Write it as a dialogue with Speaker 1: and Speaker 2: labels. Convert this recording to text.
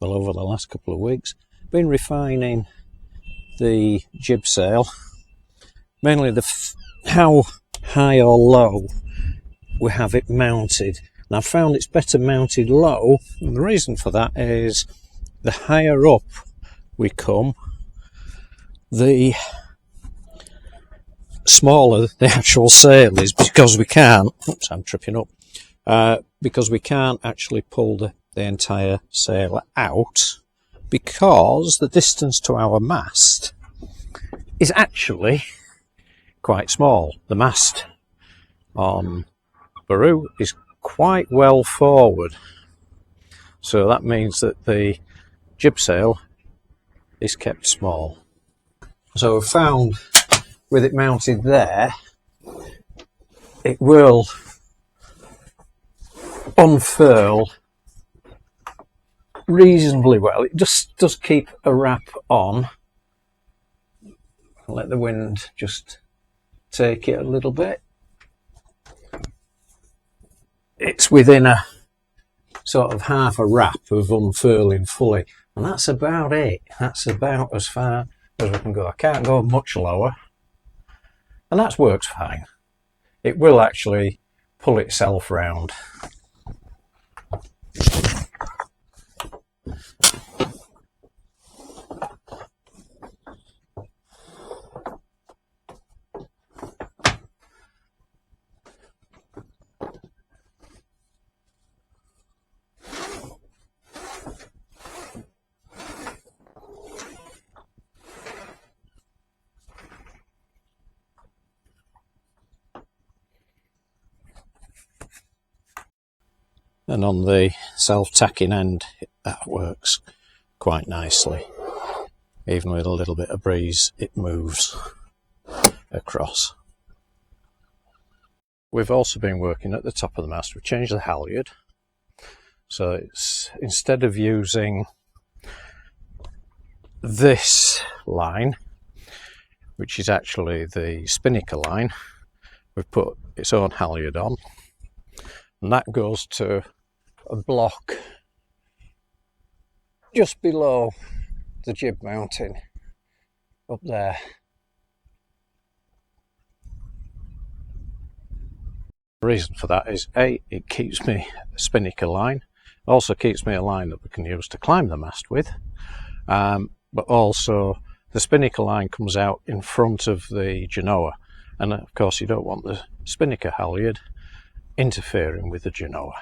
Speaker 1: well, over the last couple of weeks, been refining the jib sail, mainly how high or low we have it mounted. And I've found it's better mounted low, and the reason for that is the higher up we come, the smaller the actual sail is, because we can't, oops, I'm tripping up, because we can't actually pull the entire sail out, because the distance to our mast is actually quite small. The mast on Baru is quite well forward, so that means that the jib sail is kept small. So I've found with it mounted there, it will unfurl reasonably well. It just does keep a wrap on. Let the wind just take it a little bit. It's within a sort of half a wrap of unfurling fully, and that's about it. That's about as far as we can go. I can't go much lower, and that works fine. It will actually pull itself round. And on the self-tacking end, that works quite nicely. Even with a little bit of breeze, it moves across. We've also been working at the top of the mast. We've changed the halyard. So it's, instead of using this line, which is actually the spinnaker line, we've put its own halyard on. And that goes to a block just below the jib mounting, up there. The reason for that is A, it keeps me a spinnaker line, also keeps me a line that we can use to climb the mast with, but also the spinnaker line comes out in front of the genoa, and of course you don't want the spinnaker halyard interfering with the genoa.